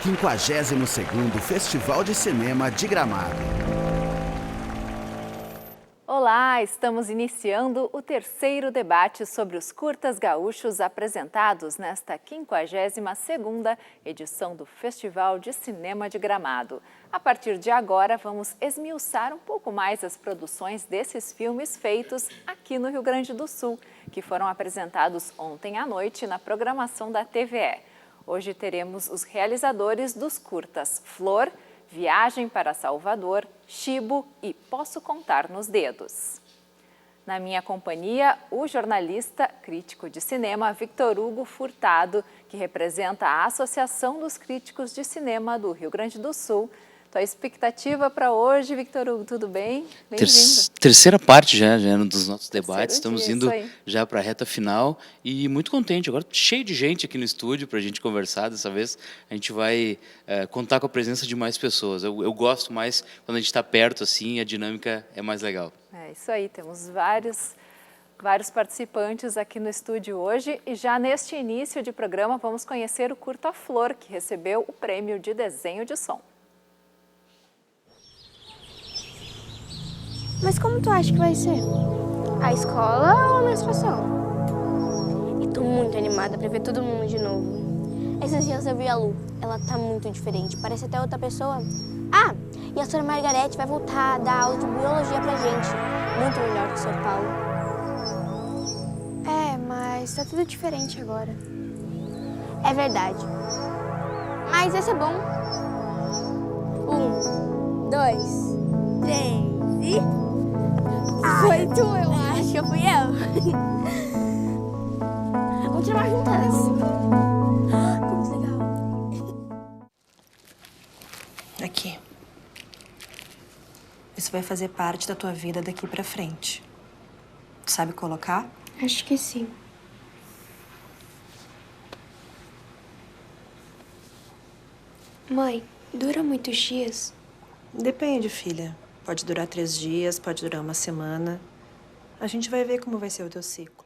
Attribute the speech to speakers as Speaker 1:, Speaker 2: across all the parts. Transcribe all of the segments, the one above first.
Speaker 1: 52º Festival de Cinema de Gramado.
Speaker 2: Olá, estamos iniciando o terceiro debate sobre os curtas gaúchos apresentados nesta 52ª edição do Festival de Cinema de Gramado. A partir de agora, vamos esmiuçar um pouco mais as produções desses filmes feitos aqui no Rio Grande do Sul, que foram apresentados ontem à noite na programação da TVE. Hoje teremos os realizadores dos curtas Flor, Viagem para Salvador, Chibo e Posso Contar nos Dedos. Na minha companhia, o jornalista crítico de cinema Victor Hugo Furtado, que representa a Associação dos Críticos de Cinema do Rio Grande do Sul. Tua expectativa para hoje, Victor Hugo, tudo bem? Bem-vindo.
Speaker 3: Terceira parte já dos nossos debates, estamos
Speaker 2: dia,
Speaker 3: indo já para a reta final e muito contente, agora cheio de gente aqui no estúdio para a gente conversar. Dessa vez a gente vai contar com a presença de mais pessoas. Eu gosto mais quando a gente está perto, assim, a dinâmica é mais legal.
Speaker 2: É isso aí, temos vários participantes aqui no estúdio hoje e já neste início de programa vamos conhecer o curta Flor, que recebeu o prêmio de desenho de som.
Speaker 4: Mas como tu acha que vai ser? A escola ou a menstruação? E tô muito animada pra ver todo mundo de novo. Esses dias eu vi a Lu. Ela tá muito diferente, parece até outra pessoa. Ah, e a Sra. Margarete vai voltar a dar aula de biologia pra gente. Muito melhor que o Sr. Paulo.
Speaker 5: É, mas tá tudo diferente agora.
Speaker 4: É verdade. Mas esse é bom. 1, 2, 3 e... Foi tu, eu acho que fui eu. Vamos tirar juntas. Muito legal.
Speaker 6: Aqui. Isso vai fazer parte da tua vida daqui pra frente. Tu sabe colocar?
Speaker 5: Acho que sim. Mãe, dura muitos dias?
Speaker 6: Depende, filha. Pode durar 3 dias, pode durar uma semana. A gente vai ver como vai ser o teu ciclo.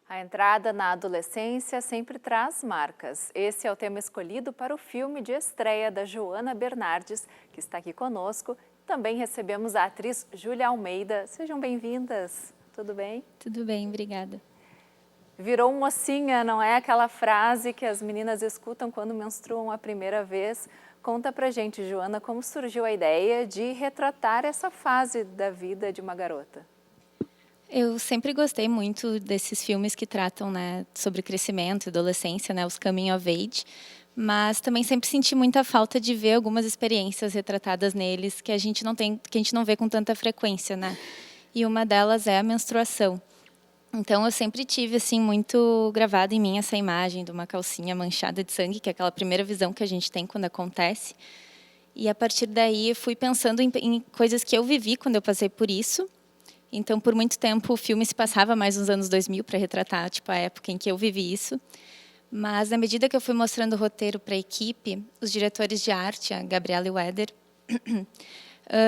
Speaker 2: A entrada na adolescência sempre traz marcas. Esse é o tema escolhido para o filme de estreia da Joana Bernardes, que está aqui conosco. Também recebemos a atriz Júlia Almeida. Sejam bem-vindas. Tudo bem?
Speaker 7: Tudo bem, obrigada.
Speaker 2: Virou mocinha, não é aquela frase que as meninas escutam quando menstruam a primeira vez. Conta pra gente, Joana, como surgiu a ideia de retratar essa fase da vida de uma garota?
Speaker 7: Eu sempre gostei muito desses filmes que tratam, né, sobre crescimento e adolescência, né, os coming of age, mas também sempre senti muita falta de ver algumas experiências retratadas neles que a gente não vê com tanta frequência, né? E uma delas é a menstruação. Então, eu sempre tive assim muito gravada em mim essa imagem de uma calcinha manchada de sangue, que é aquela primeira visão que a gente tem quando acontece. E, a partir daí, eu fui pensando em coisas que eu vivi quando eu passei por isso. Então, por muito tempo, o filme se passava mais nos anos 2000 para retratar a época em que eu vivi isso. Mas, na medida que eu fui mostrando o roteiro para a equipe, os diretores de arte, a Gabriela e o Éder,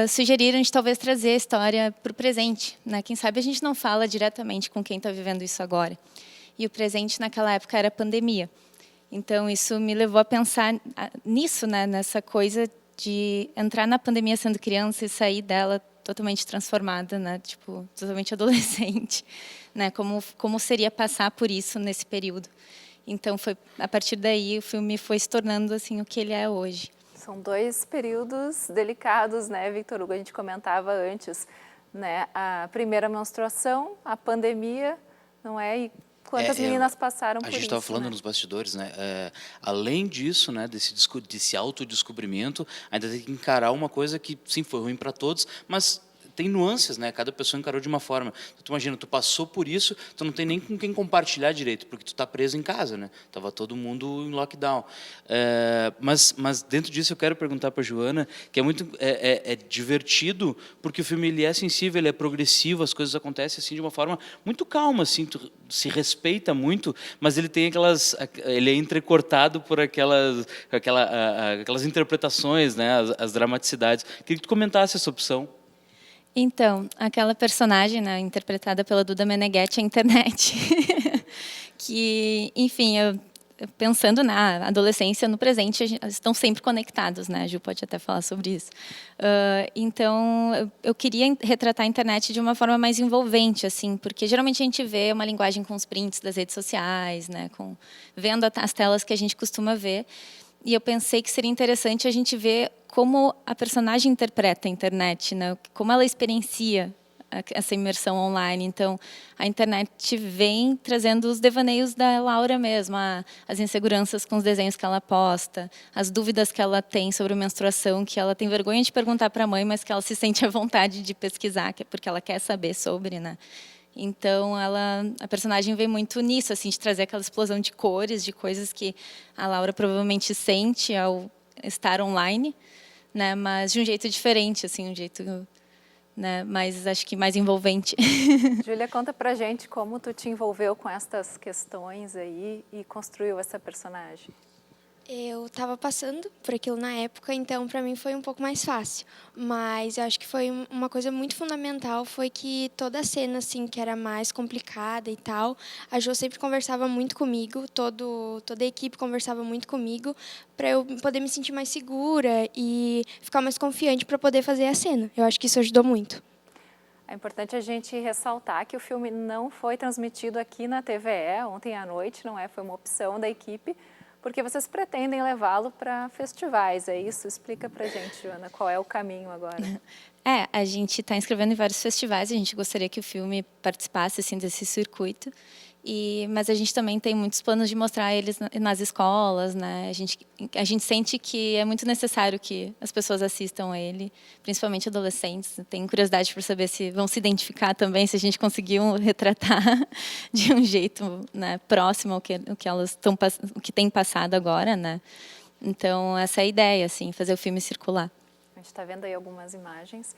Speaker 7: sugeriram de talvez trazer a história para o presente, né? Quem sabe a gente não fala diretamente com quem está vivendo isso agora. E o presente naquela época era a pandemia. Então isso me levou a pensar nisso, né? Nessa coisa de entrar na pandemia sendo criança e sair dela totalmente transformada, né? Totalmente adolescente, né? Como seria passar por isso nesse período. Então foi a partir daí o filme foi se tornando assim o que ele é hoje.
Speaker 2: São 2 períodos delicados, né, Victor Hugo? A gente comentava antes, né? A primeira menstruação, a pandemia, não é? E quantas meninas passaram por isso?
Speaker 3: A gente estava falando, né, nos bastidores, né? Além disso, né, desse autodescobrimento, ainda tem que encarar uma coisa que, sim, foi ruim para todos, mas tem nuances, né? Cada pessoa encarou de uma forma. Tu imagina, tu passou por isso, tu não tem nem com quem compartilhar direito, porque tu tá preso em casa, né? Tava todo mundo em lockdown. Mas dentro disso eu quero perguntar para a Joana, que é muito divertido, porque o filme ele é sensível, ele é progressivo, as coisas acontecem assim de uma forma muito calma, assim, tu se respeita muito, mas ele tem ele é entrecortado por aquelas interpretações, né? As dramaticidades. Queria que tu comentasse essa opção.
Speaker 7: Então, aquela personagem, né, interpretada pela Duda Meneghetti, a internet, que, enfim, pensando na adolescência, no presente, estão sempre conectados, né? A Ju pode até falar sobre isso. Então, eu queria retratar a internet de uma forma mais envolvente, assim, porque geralmente a gente vê uma linguagem com os prints das redes sociais, né? Vendo as telas que a gente costuma ver. E eu pensei que seria interessante a gente ver como a personagem interpreta a internet, né? Como ela experiencia essa imersão online. Então, a internet vem trazendo os devaneios da Laura mesmo, as inseguranças com os desenhos que ela posta, as dúvidas que ela tem sobre menstruação, que ela tem vergonha de perguntar para a mãe, mas que ela se sente à vontade de pesquisar, porque ela quer saber sobre, né? Então, a personagem vem muito nisso, assim, de trazer aquela explosão de cores, de coisas que a Laura provavelmente sente ao estar online, né? Mas de um jeito diferente, assim, um jeito, né, mas acho que mais envolvente.
Speaker 2: Júlia, conta pra gente como tu te envolveu com estas questões aí e construiu essa personagem.
Speaker 5: Eu estava passando por aquilo na época, então para mim foi um pouco mais fácil. Mas eu acho que foi uma coisa muito fundamental, foi que toda a cena assim que era mais complicada e tal, a Jo sempre conversava muito comigo, toda a equipe conversava muito comigo, para eu poder me sentir mais segura e ficar mais confiante para poder fazer a cena. Eu acho que isso ajudou muito.
Speaker 2: É importante a gente ressaltar que o filme não foi transmitido aqui na TVE ontem à noite, não é? Foi uma opção da equipe, porque vocês pretendem levá-lo para festivais, é isso? Explica para a gente, Joana, qual é o caminho agora.
Speaker 7: A gente está inscrevendo em vários festivais, a gente gostaria que o filme participasse assim, desse circuito, mas a gente também tem muitos planos de mostrar eles nas escolas, né? A gente sente que é muito necessário que as pessoas assistam a ele, principalmente adolescentes. Tem curiosidade para saber se vão se identificar também, se a gente conseguiu retratar de um jeito, né, próximo ao que elas o que tem passado agora, né? Então essa é a ideia, assim, fazer o filme circular.
Speaker 2: A gente está vendo aí algumas imagens.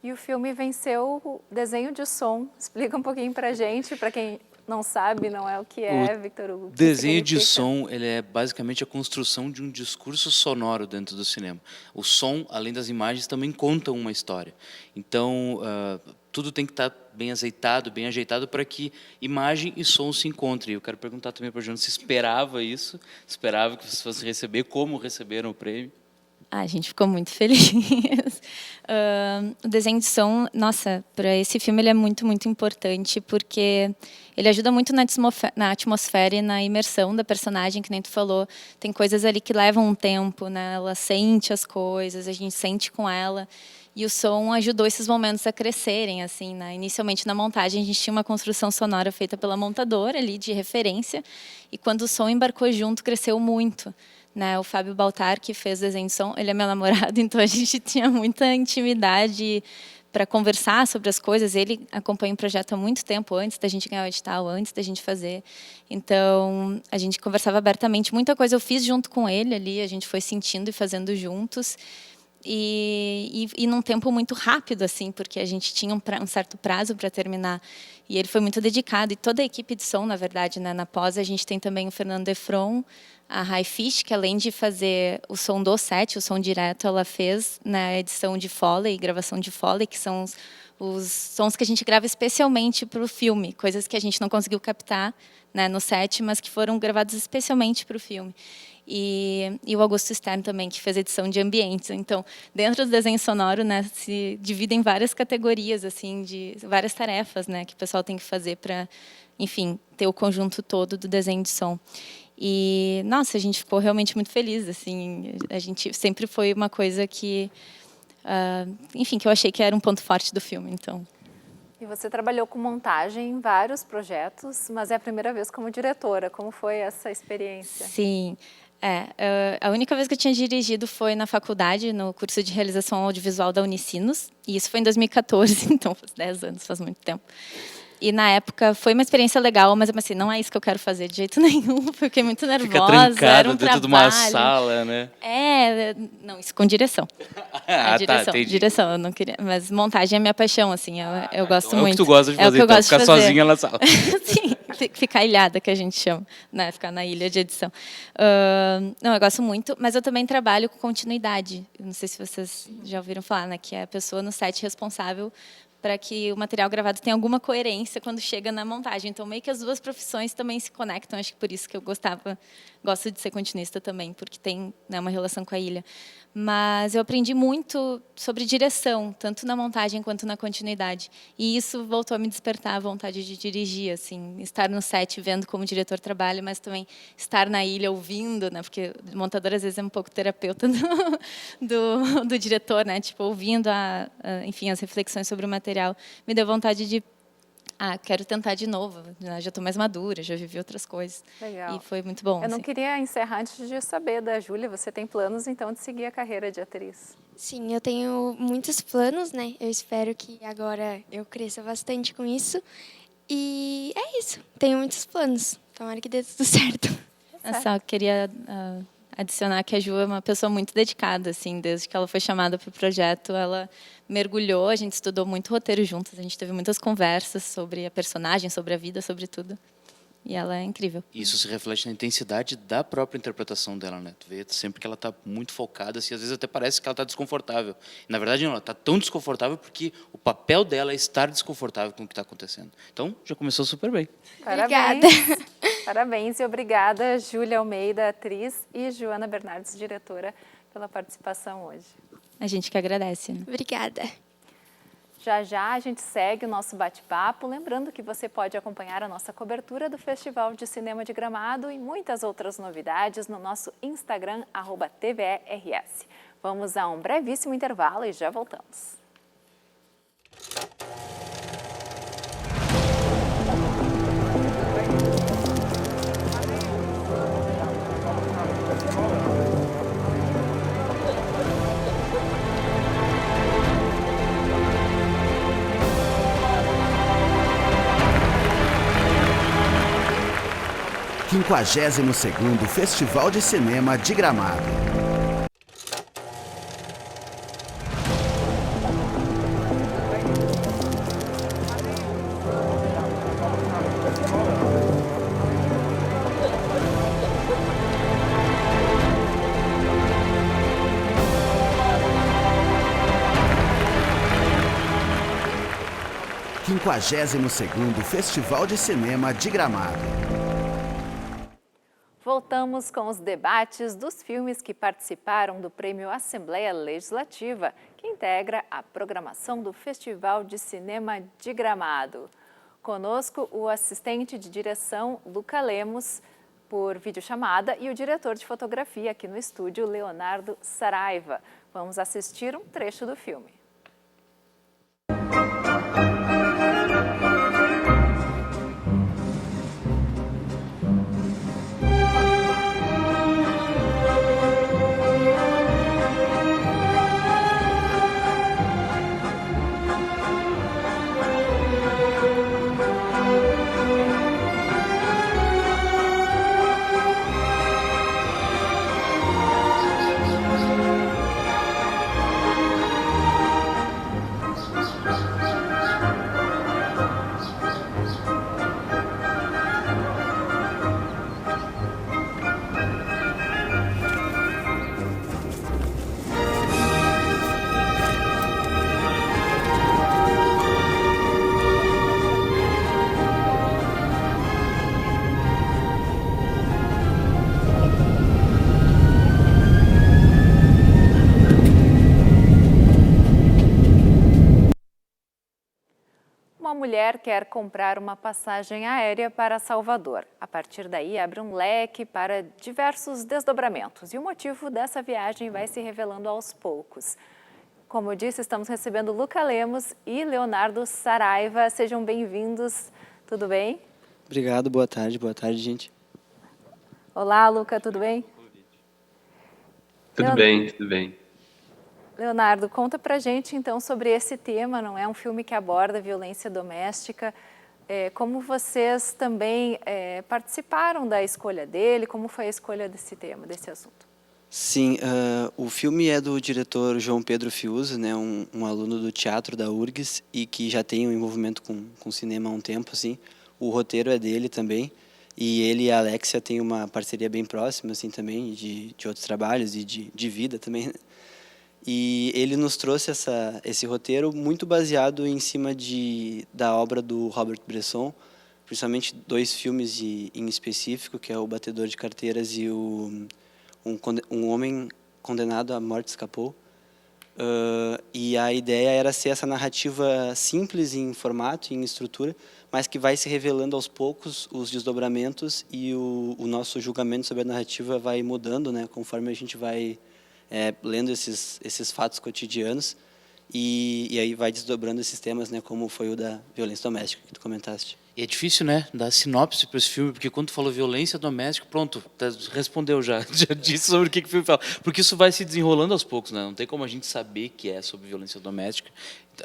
Speaker 2: E o filme venceu o desenho de som. Explica um pouquinho para a gente, para quem não sabe, não é o que é, Victor Hugo.
Speaker 3: Desenho de som, ele é basicamente a construção de um discurso sonoro dentro do cinema. O som, além das imagens, também conta uma história. Então, tudo tem que estar bem azeitado, bem ajeitado para que imagem e som se encontrem. Eu quero perguntar também para a Joana se esperava isso, esperava que vocês fossem receber, como receberam o prêmio.
Speaker 7: A gente ficou muito feliz. O desenho de som, nossa, para esse filme ele é muito, muito importante, porque ele ajuda muito na atmosfera e na imersão da personagem, que nem tu falou. Tem coisas ali que levam um tempo, né? Ela sente as coisas, a gente sente com ela. E o som ajudou esses momentos a crescerem, assim, né? Inicialmente na montagem a gente tinha uma construção sonora feita pela montadora ali de referência, e quando o som embarcou junto cresceu muito. Né, o Fábio Baltar, que fez desenho de som, ele é meu namorado, então a gente tinha muita intimidade para conversar sobre as coisas. Ele acompanha o projeto há muito tempo, antes da gente ganhar o edital, antes da gente fazer. Então, a gente conversava abertamente. Muita coisa eu fiz junto com ele ali, a gente foi sentindo e fazendo juntos. E num tempo muito rápido, assim, porque a gente tinha um certo prazo para terminar. E ele foi muito dedicado. E toda a equipe de som, na verdade, né, na pós, a gente tem também o Fernando Efron, a Rai Fish, que além de fazer o som do set, o som direto, ela fez na edição de Foley, gravação de Foley, que são os sons que a gente grava especialmente para o filme, coisas que a gente não conseguiu captar, né, no set, mas que foram gravados especialmente para o filme. E o Augusto Stern também, que fez edição de ambientes. Então, dentro do desenho sonoro, né, se divide em várias categorias, assim, de várias tarefas, né, que o pessoal tem que fazer para, enfim, ter o conjunto todo do desenho de som. E, nossa, a gente ficou realmente muito feliz, assim, a gente sempre foi uma coisa que, enfim, que eu achei que era um ponto forte do filme, então.
Speaker 2: E você trabalhou com montagem em vários projetos, mas é a primeira vez como diretora. Como foi essa experiência?
Speaker 7: Sim, a única vez que eu tinha dirigido foi na faculdade, no curso de realização audiovisual da Unicinos, e isso foi em 2014, então faz 10 anos, faz muito tempo. E na época foi uma experiência legal, mas assim, não é isso que eu quero fazer de jeito nenhum, fiquei muito nervosa.
Speaker 3: Fica trancada
Speaker 7: era um
Speaker 3: dentro
Speaker 7: trabalho.
Speaker 3: de uma sala, né?
Speaker 7: Não, isso com direção.
Speaker 3: Tá,
Speaker 7: Direção, eu não queria, mas montagem é minha paixão, assim, eu gosto muito.
Speaker 3: É o que tu gosta de fazer,
Speaker 7: então,
Speaker 3: ficar sozinha na sala.
Speaker 7: Sim, ficar ilhada, que a gente chama, né? Ficar na ilha de edição. Não, eu gosto muito, mas eu também trabalho com continuidade. Não sei se vocês já ouviram falar, né? Que é a pessoa no set responsável para que o material gravado tenha alguma coerência quando chega na montagem. Então, meio que as duas profissões também se conectam. Acho que por isso que eu gosto de ser continuista também, porque tem, né, uma relação com a ilha. Mas eu aprendi muito sobre direção, tanto na montagem quanto na continuidade. E isso voltou a me despertar a vontade de dirigir, assim, estar no set vendo como o diretor trabalha, mas também estar na ilha ouvindo, né, porque o montador às vezes é um pouco terapeuta do diretor, né, tipo, ouvindo enfim, as reflexões sobre o material, me deu vontade de quero tentar de novo, já estou mais madura, já vivi outras coisas.
Speaker 2: Legal.
Speaker 7: E foi muito bom.
Speaker 2: Eu não queria encerrar antes de saber da Júlia, você tem planos então de seguir a carreira de atriz?
Speaker 5: Sim, eu tenho muitos planos, né? Eu espero que agora eu cresça bastante com isso. E é isso, tenho muitos planos. Tomara que dê tudo certo.
Speaker 7: Eu só queria adicionar que a Ju é uma pessoa muito dedicada, assim, desde que ela foi chamada para o projeto, ela mergulhou, a gente estudou muito roteiro juntas, a gente teve muitas conversas sobre a personagem, sobre a vida, sobre tudo. E ela é incrível.
Speaker 3: Isso se reflete na intensidade da própria interpretação dela, né? Tu vê sempre que ela está muito focada, assim, às vezes até parece que ela está desconfortável. Na verdade, não, ela está tão desconfortável porque o papel dela é estar desconfortável com o que está acontecendo. Então, já começou super bem.
Speaker 2: Parabéns.
Speaker 5: Obrigada.
Speaker 2: Parabéns e obrigada, Júlia Almeida, atriz, e Joana Bernardes, diretora, pela participação hoje.
Speaker 7: A gente que agradece. Né?
Speaker 5: Obrigada.
Speaker 2: Já já a gente segue o nosso bate-papo, lembrando que você pode acompanhar a nossa cobertura do Festival de Cinema de Gramado e muitas outras novidades no nosso Instagram, @TVERS. Vamos a um brevíssimo intervalo e já voltamos.
Speaker 1: Quinquagésimo segundo Festival de Cinema de Gramado. Quinquagésimo segundo Festival de Cinema de Gramado.
Speaker 2: Voltamos com os debates dos filmes que participaram do Prêmio Assembleia Legislativa, que integra a programação do Festival de Cinema de Gramado. Conosco, o assistente de direção, Luca Lemos, por videochamada, e o diretor de fotografia aqui no estúdio, Leonardo Saraiva. Vamos assistir um trecho do filme. Uma mulher quer comprar uma passagem aérea para Salvador. A partir daí, abre um leque para diversos desdobramentos. E o motivo dessa viagem vai se revelando aos poucos. Como eu disse, estamos recebendo Luca Lemos e Leonardo Saraiva. Sejam bem-vindos. Tudo bem?
Speaker 8: Obrigado, boa tarde, gente.
Speaker 2: Olá, Luca, tudo bem?
Speaker 9: Tudo bem, tudo bem.
Speaker 2: Leonardo, conta pra gente então sobre esse tema, não é um filme que aborda violência doméstica, como vocês também participaram da escolha dele, como foi a escolha desse tema, desse assunto?
Speaker 8: Sim, o filme é do diretor João Pedro Fiuza, né, um aluno do teatro da URGS e que já tem um envolvimento com cinema há um tempo, assim. O roteiro é dele também e ele e a Alexia têm uma parceria bem próxima, assim, também, de outros trabalhos e de vida também, né? E ele nos trouxe esse roteiro muito baseado em cima da obra do Robert Bresson, principalmente 2 filmes em específico, que é O Batedor de Carteiras e Um Homem Condenado à Morte Escapou. E a ideia era ser essa narrativa simples em formato e em estrutura, mas que vai se revelando aos poucos os desdobramentos e o nosso julgamento sobre a narrativa vai mudando, né, conforme a gente vai lendo esses fatos cotidianos e aí vai desdobrando esses temas, né, como foi o da violência doméstica que tu comentaste.
Speaker 3: E é difícil, né, dar sinopse para esse filme, porque quando tu falou violência doméstica, pronto, respondeu já, já disse sobre o que o filme fala. Porque isso vai se desenrolando aos poucos, né? Não tem como a gente saber que é sobre violência doméstica.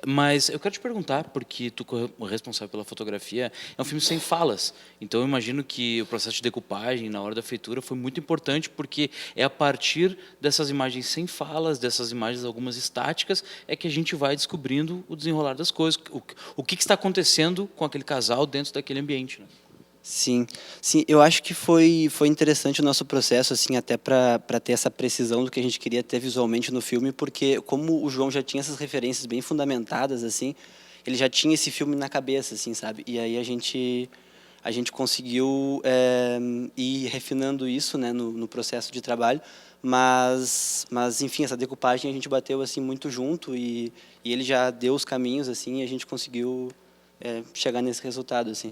Speaker 3: Mas eu quero te perguntar, porque tu é responsável pela fotografia, é um filme sem falas. Então eu imagino que o processo de decupagem na hora da feitura foi muito importante, porque é a partir dessas imagens sem falas, dessas imagens algumas estáticas, é que a gente vai descobrindo o desenrolar das coisas, o que está acontecendo com aquele casal dentro daquele ambiente, né?
Speaker 8: Sim, eu acho que foi interessante o nosso processo, assim, até para ter essa precisão do que a gente queria ter visualmente no filme, porque como o João já tinha essas referências bem fundamentadas, assim, ele já tinha esse filme na cabeça, assim, sabe? E aí a gente conseguiu ir refinando isso, né, no processo de trabalho, mas enfim, essa decupagem a gente bateu assim muito junto e ele já deu os caminhos, assim, e a gente conseguiu chegar nesse resultado, assim.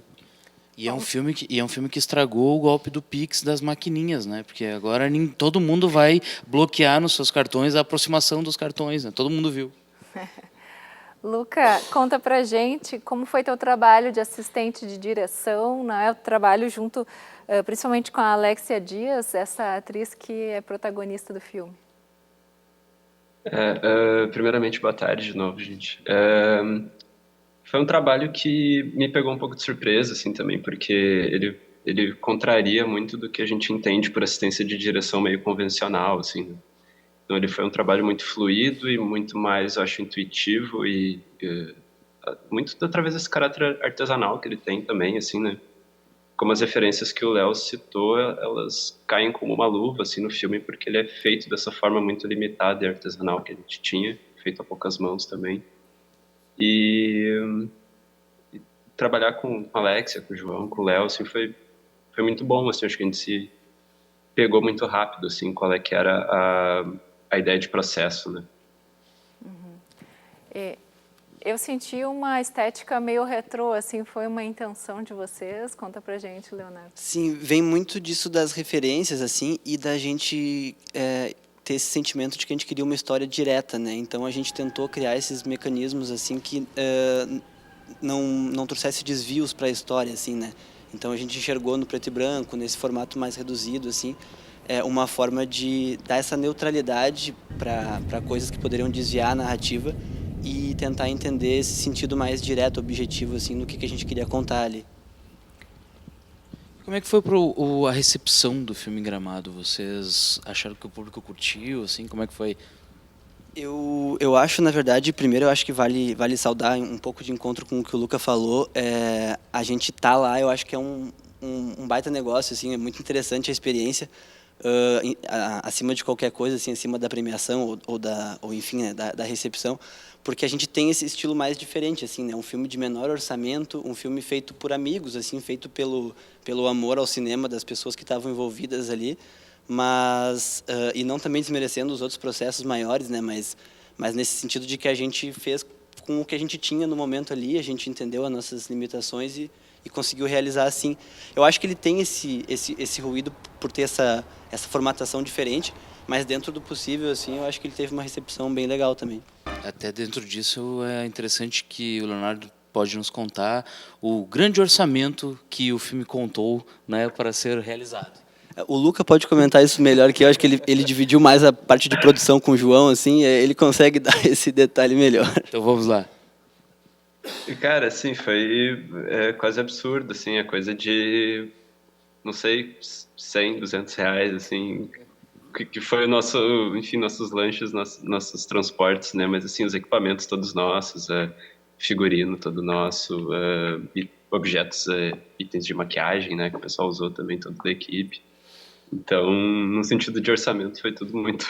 Speaker 3: E é um filme que estragou o golpe do Pix das maquininhas, né? Porque agora todo mundo vai bloquear nos seus cartões a aproximação dos cartões, né? Todo mundo viu.
Speaker 2: Luca, conta pra gente como foi teu trabalho de assistente de direção, né? O trabalho junto, principalmente com a Alexia Dias, essa atriz que é protagonista do filme.
Speaker 9: Primeiramente, boa tarde de novo, gente. Foi um trabalho que me pegou um pouco de surpresa, assim, também, porque ele contraria muito do que a gente entende por assistência de direção meio convencional, assim, né? Então, ele foi um trabalho muito fluido e muito mais, eu acho, intuitivo e muito através desse caráter artesanal que ele tem também, assim, né? Como as referências que o Léo citou, elas caem como uma luva, assim, no filme, porque ele é feito dessa forma muito limitada e artesanal que a gente tinha, feito a poucas mãos também. E trabalhar com a Alexia, com o João, com o Léo, assim, foi muito bom, assim, acho que a gente se pegou muito rápido, assim, qual é que era a ideia de processo, né?
Speaker 2: Eu senti uma estética meio retrô, assim, foi uma intenção de vocês? Conta pra gente, Leonardo.
Speaker 8: Sim, vem muito disso das referências, assim, e da gente ter esse sentimento de que a gente queria uma história direta, né? Então a gente tentou criar esses mecanismos, assim, que não trouxesse desvios para a história, assim, né? Então a gente enxergou no preto e branco, nesse formato mais reduzido, assim, uma forma de dar essa neutralidade para coisas que poderiam desviar a narrativa e tentar entender esse sentido mais direto, objetivo, assim, do que a gente queria contar ali.
Speaker 3: Como é que foi a recepção do filme em Gramado? Vocês acharam que o público curtiu, assim? Como é que foi?
Speaker 8: Eu acho, na verdade, primeiro eu acho que vale saudar um pouco de encontro com o que o Luca falou. A gente tá lá, eu acho que é um baita negócio, assim, é muito interessante a experiência. Acima de qualquer coisa, assim, acima da premiação ou enfim, né, da recepção, porque a gente tem esse estilo mais diferente, assim, né, um filme de menor orçamento, um filme feito por amigos, assim, feito pelo amor ao cinema das pessoas que estavam envolvidas ali, mas e não também desmerecendo os outros processos maiores, né, mas nesse sentido de que a gente fez com o que a gente tinha no momento ali, a gente entendeu as nossas limitações e conseguiu realizar assim. Eu acho que ele tem esse ruído por ter essa formatação diferente, mas dentro do possível, assim, eu acho que ele teve uma recepção bem legal também.
Speaker 3: Até dentro disso é interessante que o Leonardo pode nos contar o grande orçamento que o filme contou, né, para ser realizado.
Speaker 8: O Luca pode comentar isso melhor que eu, acho que ele dividiu mais a parte de produção com o João, assim, ele consegue dar esse detalhe melhor.
Speaker 3: Então vamos lá.
Speaker 9: Cara, assim, foi quase absurdo, assim, a coisa de, não sei, 100, 200 reais, assim, que foi o nosso, enfim, nossos lanches, nossos transportes, né, mas, assim, os equipamentos todos nossos, figurino todo nosso, e objetos, itens de maquiagem, né, que o pessoal usou também, todo da equipe. Então, no sentido de orçamento, foi tudo muito,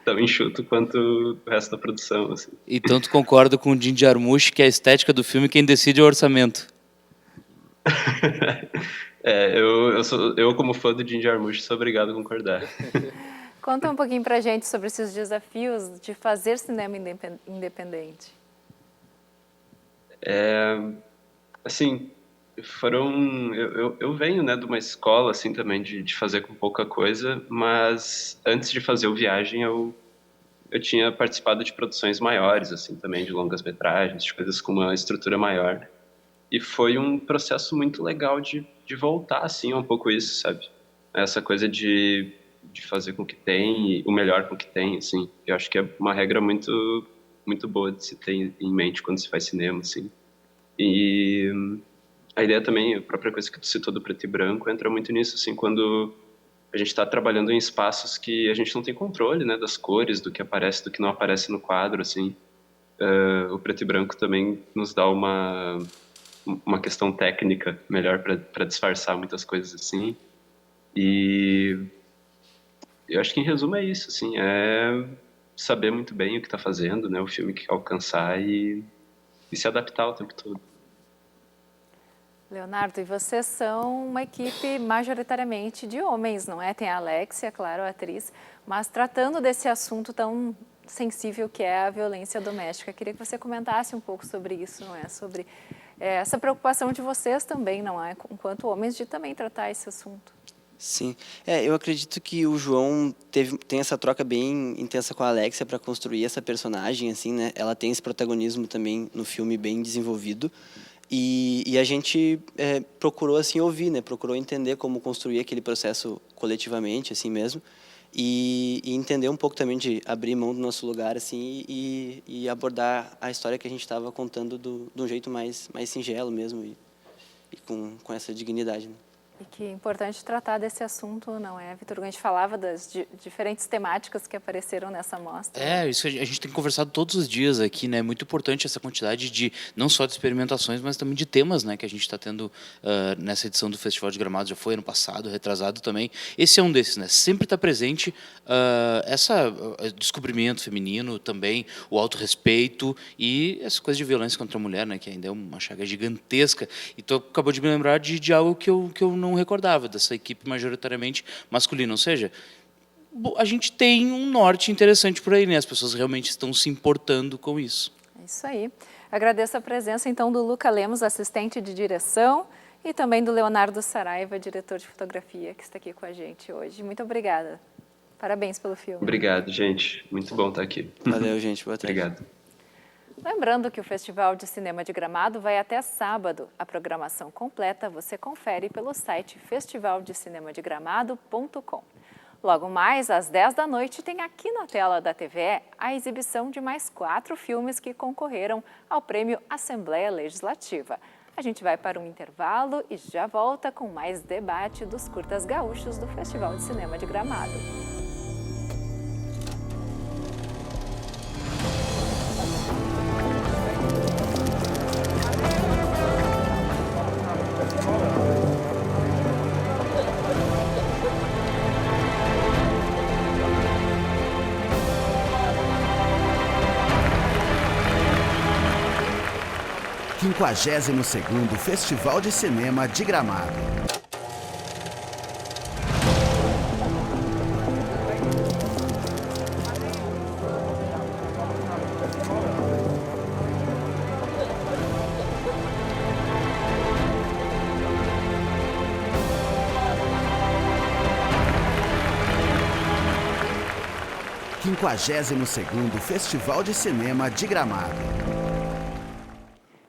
Speaker 9: tão enxuto quanto o resto da produção, assim.
Speaker 3: E tanto concordo com o Jim Jarmusch que a estética do filme quem decide é o orçamento.
Speaker 9: Eu como fã do Jim Jarmusch, sou obrigado a concordar.
Speaker 2: Conta um pouquinho pra gente sobre esses desafios de fazer cinema independente.
Speaker 9: Assim, eu venho, né, de uma escola, assim, também, de fazer com pouca coisa, mas antes de fazer o Viagem, eu tinha participado de produções maiores, assim, também, de longas-metragens, de coisas com uma estrutura maior. E foi um processo muito legal de voltar, assim, um pouco isso, sabe? Essa coisa de fazer com o que tem, o melhor com o que tem, assim. Eu acho que é uma regra muito, muito boa de se ter em mente quando se faz cinema, assim. E a ideia também, a própria coisa que tu citou do preto e branco, entra muito nisso, assim, quando a gente está trabalhando em espaços que a gente não tem controle, né, das cores, do que aparece, do que não aparece no quadro, assim. O preto e branco também nos dá uma questão técnica melhor para disfarçar muitas coisas, assim. E eu acho que, em resumo, é isso, assim, é saber muito bem o que está fazendo, né, o filme que quer alcançar e se adaptar o tempo todo.
Speaker 2: Leonardo, e vocês são uma equipe majoritariamente de homens, não é? Tem a Alexia, claro, a atriz, mas tratando desse assunto tão sensível que é a violência doméstica, queria que você comentasse um pouco sobre isso, não é? Sobre essa preocupação de vocês também, não é? Enquanto homens, de também tratar esse assunto.
Speaker 8: Sim, eu acredito que o João tem essa troca bem intensa com a Alexia para construir essa personagem, assim, né? Ela tem esse protagonismo também no filme bem desenvolvido. E a gente procurou assim ouvir, né? Procurou entender como construir aquele processo coletivamente, assim mesmo, e entender um pouco também de abrir mão do nosso lugar, assim, e abordar a história que a gente estava contando de um jeito mais singelo mesmo e com essa dignidade, né?
Speaker 2: E que é importante tratar desse assunto, não é, Vitor? A gente falava das diferentes temáticas que apareceram nessa mostra.
Speaker 3: Isso a gente tem conversado todos os dias aqui, né? É muito importante essa quantidade de, não só de experimentações, mas também de temas, né? Que a gente está tendo nessa edição do Festival de Gramado, já foi ano passado, retrasado também. Esse é um desses, né? Sempre está presente descobrimento feminino também, o autorrespeito e essa coisa de violência contra a mulher, né? Que ainda é uma chaga gigantesca. E tu acabou de me lembrar de algo que eu não recordava, dessa equipe majoritariamente masculina. Ou seja, a gente tem um norte interessante por aí, né? As pessoas realmente estão se importando com isso.
Speaker 2: É isso aí. Agradeço a presença, então, do Luca Lemos, assistente de direção, e também do Leonardo Saraiva, diretor de fotografia, que está aqui com a gente hoje. Muito obrigada. Parabéns pelo filme.
Speaker 9: Obrigado, gente. Muito bom estar aqui.
Speaker 8: Valeu, gente. Boa tarde.
Speaker 9: Obrigado.
Speaker 2: Lembrando que o Festival de Cinema de Gramado vai até sábado. A programação completa você confere pelo site festivaldecinemadeGramado.com. Logo mais, às 10 da noite, tem aqui na tela da TVE a exibição de mais 4 filmes que concorreram ao Prêmio Assembleia Legislativa. A gente vai para um intervalo e já volta com mais debate dos curtas gaúchos do Festival de Cinema de Gramado.
Speaker 1: Quinquagésimo segundo Festival de Cinema de Gramado. Quinquagésimo segundo Festival de Cinema de Gramado.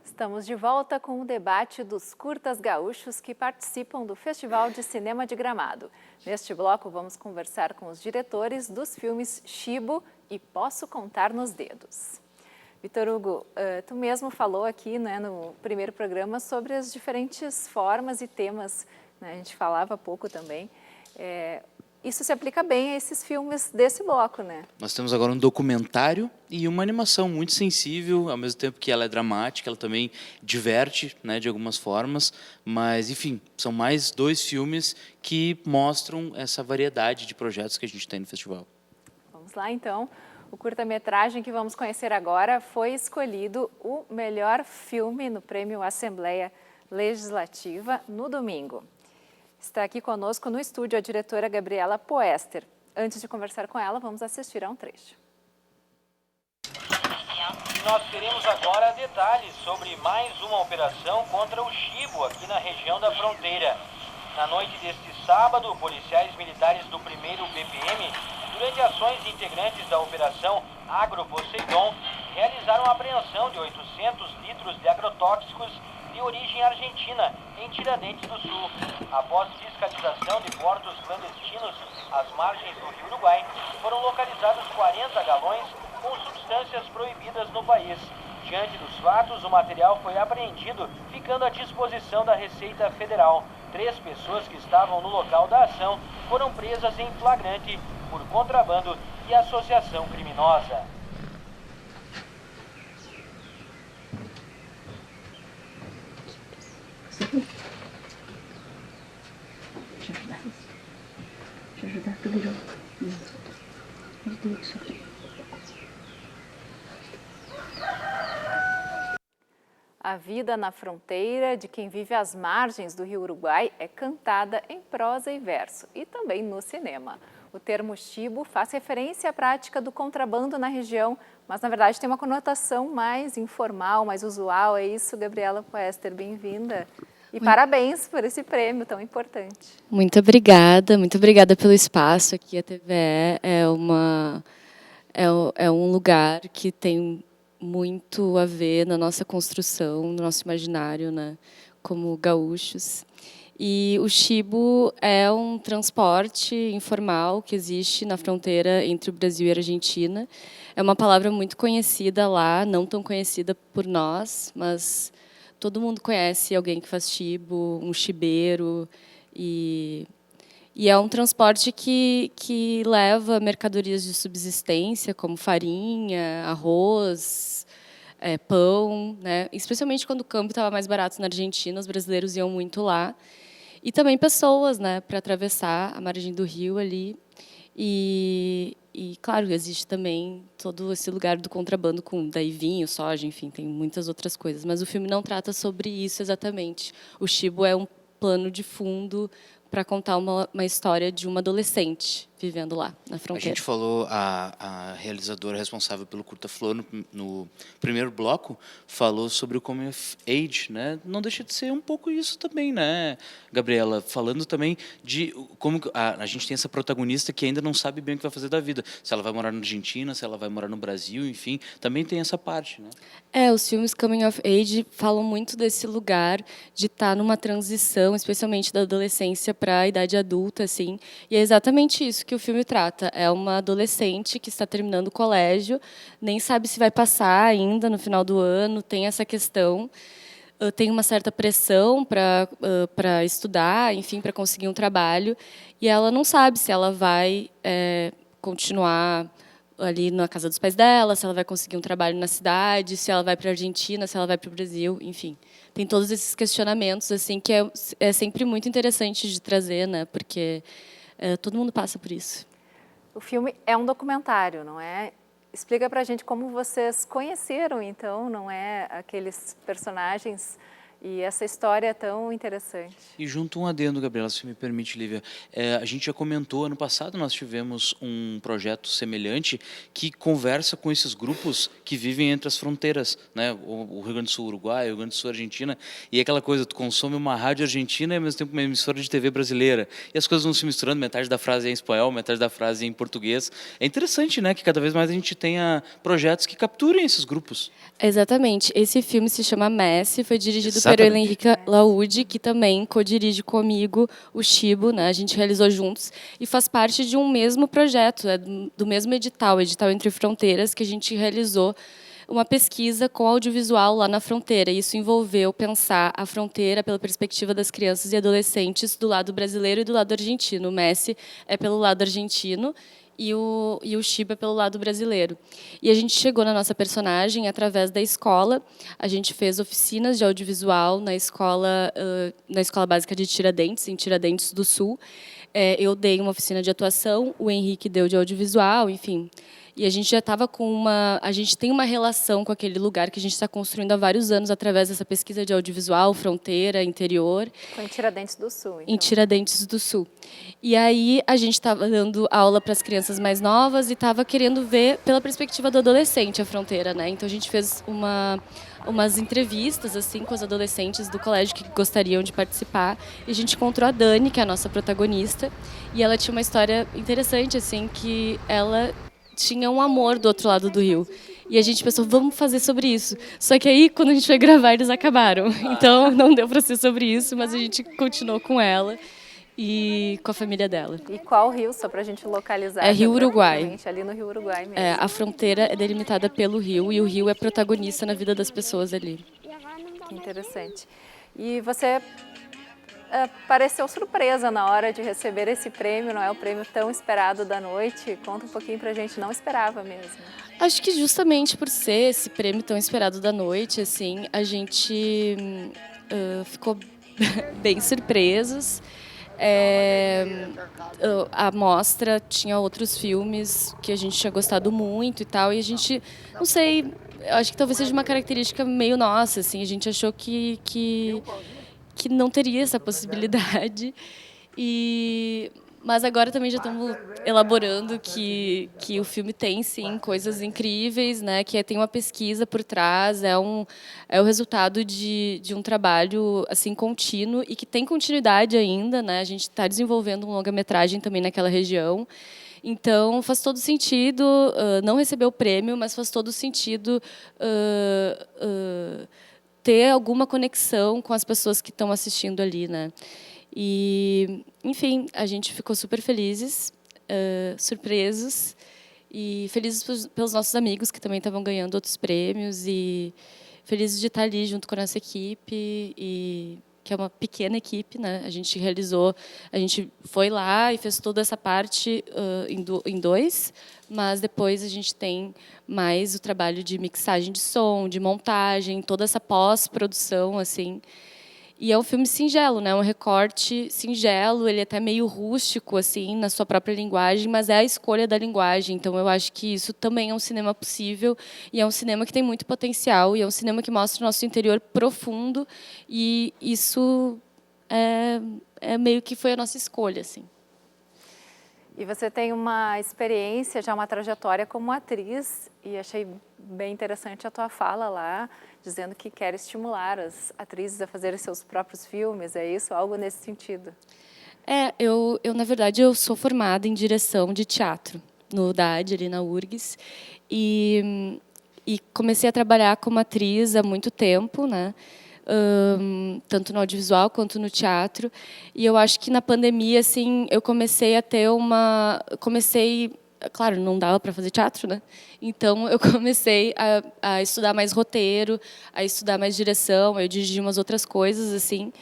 Speaker 2: Estamos de volta com o debate dos curtas gaúchos que participam do Festival de Cinema de Gramado. Neste bloco, vamos conversar com os diretores dos filmes Chibo e Posso Contar nos Dedos. Vitor Hugo, tu mesmo falou aqui, né, no primeiro programa sobre as diferentes formas e temas, né, a gente falava há pouco também. Isso se aplica bem a esses filmes desse bloco, né?
Speaker 3: Nós temos agora um documentário e uma animação muito sensível, ao mesmo tempo que ela é dramática, ela também diverte, né, de algumas formas, mas, enfim, são mais 2 filmes que mostram essa variedade de projetos que a gente tem no festival.
Speaker 2: Vamos lá então. O curta-metragem que vamos conhecer agora foi escolhido o melhor filme no Prêmio Assembleia Legislativa no domingo. Está aqui conosco no estúdio a diretora Gabriela Poester. Antes de conversar com ela, vamos assistir a um trecho.
Speaker 10: E nós teremos agora detalhes sobre mais uma operação contra o chibo aqui na região da fronteira. Na noite deste sábado, policiais militares do 1º BPM, durante ações de integrantes da Operação Agro Poseidon, realizaram a apreensão de 800 litros de agrotóxicos de origem argentina, em Tiradentes do Sul. Após fiscalização de portos clandestinos às margens do Rio Uruguai, foram localizados 40 galões com substâncias proibidas no país. Diante dos fatos, o material foi apreendido, ficando à disposição da Receita Federal. 3 pessoas que estavam no local da ação foram presas em flagrante por contrabando e associação criminosa.
Speaker 11: Deixa eu ajudar, tudo junto. Isso.
Speaker 2: A vida na fronteira de quem vive às margens do Rio Uruguai é cantada em prosa e verso e também no cinema. O termo chibo faz referência à prática do contrabando na região, mas na verdade tem uma conotação mais informal, mais usual. É isso, Gabriela Poester, bem-vinda. E parabéns por esse prêmio tão importante.
Speaker 12: Muito obrigada pelo espaço aqui. A TVE é um lugar que tem muito a ver na nossa construção, no nosso imaginário, né, como gaúchos. E o chibo é um transporte informal que existe na fronteira entre o Brasil e a Argentina. É uma palavra muito conhecida lá, não tão conhecida por nós, mas todo mundo conhece alguém que faz chibo, um chibeiro, e é um transporte que leva mercadorias de subsistência, como farinha, arroz, pão, né? Especialmente quando o câmbio estava mais barato na Argentina, os brasileiros iam muito lá. E também pessoas, né, para atravessar a margem do rio ali. E, claro, existe também todo esse lugar do contrabando com daí vinho, soja, enfim, tem muitas outras coisas. Mas o filme não trata sobre isso exatamente. O chibo é um plano de fundo para contar uma história de uma adolescente vivendo lá, na fronteira.
Speaker 3: A gente falou, a realizadora responsável pelo Curta Flor, no primeiro bloco, falou sobre o Coming of Age, né? Não deixa de ser um pouco isso também, né, Gabriela? Falando também de como a gente tem essa protagonista que ainda não sabe bem o que vai fazer da vida. Se ela vai morar na Argentina, se ela vai morar no Brasil, enfim, também tem essa parte, né?
Speaker 12: Os filmes Coming of Age falam muito desse lugar de estar numa transição, especialmente da adolescência para a idade adulta, assim. E é exatamente isso que o filme trata. É uma adolescente que está terminando o colégio, nem sabe se vai passar ainda no final do ano, tem essa questão, tem uma certa pressão para estudar, enfim, para conseguir um trabalho, e ela não sabe se ela vai continuar ali na casa dos pais dela, se ela vai conseguir um trabalho na cidade, se ela vai para a Argentina, se ela vai para o Brasil, enfim. Tem todos esses questionamentos, assim, que é sempre muito interessante de trazer, né? Porque todo mundo passa por isso.
Speaker 2: O filme é um documentário, não é? Explica para a gente como vocês conheceram, então, não é? Aqueles personagens e essa história tão interessante.
Speaker 3: E junto um adendo, Gabriela, se me permite, Lívia. A gente já comentou, ano passado nós tivemos um projeto semelhante que conversa com esses grupos que vivem entre as fronteiras, né? O Rio Grande do Sul, Uruguai, o Rio Grande do Sul, Argentina. E é aquela coisa, tu consome uma rádio argentina e ao mesmo tempo uma emissora de TV brasileira. E as coisas vão se misturando, metade da frase é em espanhol, metade da frase é em português. É interessante, né, que cada vez mais a gente tenha projetos que capturem esses grupos.
Speaker 12: Exatamente. Esse filme se chama Messi, foi dirigido pelo Henrique Laúde, que também co-dirige comigo o Chibo, né? A gente realizou juntos e faz parte de um mesmo projeto, do mesmo edital Entre Fronteiras, que a gente realizou uma pesquisa com audiovisual lá na fronteira. Isso envolveu pensar a fronteira pela perspectiva das crianças e adolescentes do lado brasileiro e do lado argentino. O Messi é pelo lado argentino e o Shiba pelo lado brasileiro. E a gente chegou na nossa personagem através da escola. A gente fez oficinas de audiovisual na escola básica de Tiradentes, em Tiradentes do Sul. Eu dei uma oficina de atuação, o Henrique deu de audiovisual, enfim. E a gente já estava a gente tem uma relação com aquele lugar que a gente está construindo há vários anos através dessa pesquisa de audiovisual, fronteira, interior.
Speaker 2: Foi em Tiradentes do Sul, então.
Speaker 12: Em Tiradentes do Sul. E aí a gente estava dando aula para as crianças mais novas e estava querendo ver pela perspectiva do adolescente a fronteira, né? Então a gente fez umas entrevistas assim com os adolescentes do colégio que gostariam de participar. E a gente encontrou a Dani, que é a nossa protagonista, e ela tinha uma história interessante assim, que ela tinha um amor do outro lado do rio. E a gente pensou, vamos fazer sobre isso. Só que aí, quando a gente foi gravar, eles acabaram. Então, não deu para ser sobre isso, mas a gente continuou com ela e com a família dela.
Speaker 2: E qual rio, só para a gente localizar?
Speaker 12: É Rio Uruguai.
Speaker 2: Ali no Rio Uruguai mesmo.
Speaker 12: A fronteira é delimitada pelo rio e o rio é protagonista na vida das pessoas ali.
Speaker 2: Que interessante. E você pareceu surpresa na hora de receber esse prêmio, não é o prêmio tão esperado da noite? Conta um pouquinho pra gente, não esperava mesmo.
Speaker 12: Acho que justamente por ser esse prêmio tão esperado da noite, assim, a gente ficou bem surpresos. A mostra tinha outros filmes que a gente tinha gostado muito e tal, e a gente, não sei, acho que talvez seja uma característica meio nossa, assim, a gente achou que não teria essa possibilidade. Mas agora também já estamos elaborando que o filme tem, sim, coisas incríveis, né? Que tem uma pesquisa por trás, é o resultado de um trabalho assim contínuo e que tem continuidade ainda, né? A gente está desenvolvendo um longa-metragem também naquela região. Então, faz todo sentido, não receber o prêmio, mas faz todo sentido ter alguma conexão com as pessoas que estão assistindo ali, né? E, enfim, a gente ficou super felizes, surpresos e felizes pelos nossos amigos que também estavam ganhando outros prêmios e felizes de estar ali junto com a nossa equipe, que é uma pequena equipe, né? A gente foi lá e fez toda essa parte em dois, mas depois a gente tem mais o trabalho de mixagem de som, de montagem, toda essa pós-produção, assim. E é um filme singelo, né? Um recorte singelo, ele é até meio rústico, assim, na sua própria linguagem, mas é a escolha da linguagem. Então, eu acho que isso também é um cinema possível e é um cinema que tem muito potencial e é um cinema que mostra o nosso interior profundo e isso é meio que foi a nossa escolha, assim.
Speaker 2: E você tem uma experiência, já uma trajetória como atriz, e achei bem interessante a tua fala lá, dizendo que quer estimular as atrizes a fazerem seus próprios filmes, é isso? Algo nesse sentido?
Speaker 12: Eu na verdade, eu sou formada em direção de teatro, no UDAD, ali na URGS, e comecei a trabalhar como atriz há muito tempo, né? Tanto no audiovisual quanto no teatro, e eu acho que na pandemia assim eu comecei a ter claro, não dava para fazer teatro, né? Então eu comecei a estudar mais roteiro, a estudar mais direção, eu dirigi umas outras coisas assim.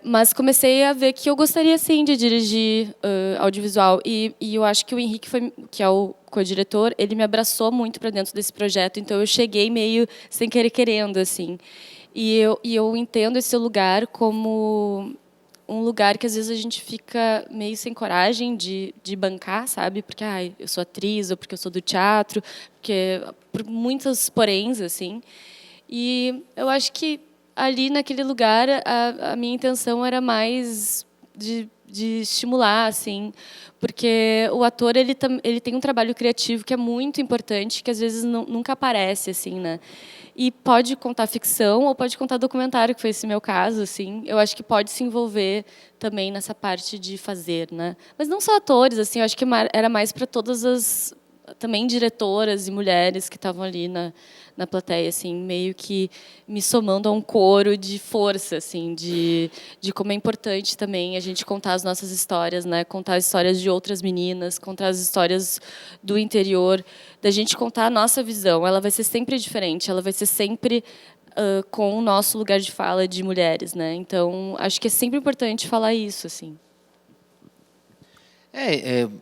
Speaker 12: Mas comecei a ver que eu gostaria sim de dirigir audiovisual e eu acho que o Henrique que é o co-diretor, ele me abraçou muito para dentro desse projeto, então eu cheguei meio sem querer querendo assim. E eu entendo esse lugar como um lugar que às vezes a gente fica meio sem coragem de bancar, sabe? Porque eu sou atriz ou porque eu sou do teatro, porque por muitos poréns assim. E eu acho que ali naquele lugar a minha intenção era mais de estimular, assim, porque o ator ele tem um trabalho criativo que é muito importante, que às vezes nunca aparece, assim, né? E pode contar ficção ou pode contar documentário, que foi esse meu caso, assim. Eu acho que pode se envolver também nessa parte de fazer, né? Mas não só atores, assim. Eu acho que era mais para todas as também diretoras e mulheres que estavam ali na plateia, assim, meio que me somando a um coro de força, assim, de como é importante também a gente contar as nossas histórias, né? Contar as histórias de outras meninas, contar as histórias do interior, da gente contar a nossa visão. Ela vai ser sempre diferente, ela vai ser sempre com o nosso lugar de fala de mulheres, né? Então, acho que é sempre importante falar isso, assim.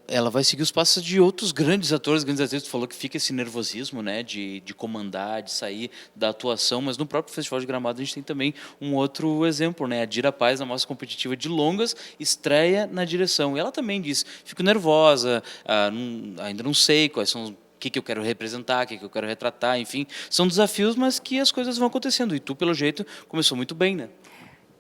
Speaker 3: Ela vai seguir os passos de outros grandes atores, grandes atrizes. Tu falou que fica esse nervosismo, né, de comandar, de sair da atuação, mas no próprio Festival de Gramado a gente tem também um outro exemplo, né, a Dira Paz, na Mostra Competitiva de Longas, estreia na direção. E ela também diz, fico nervosa, ainda não sei quais são o que eu quero representar, o que eu quero retratar, enfim. São desafios, mas que as coisas vão acontecendo. E tu, pelo jeito, começou muito bem, né?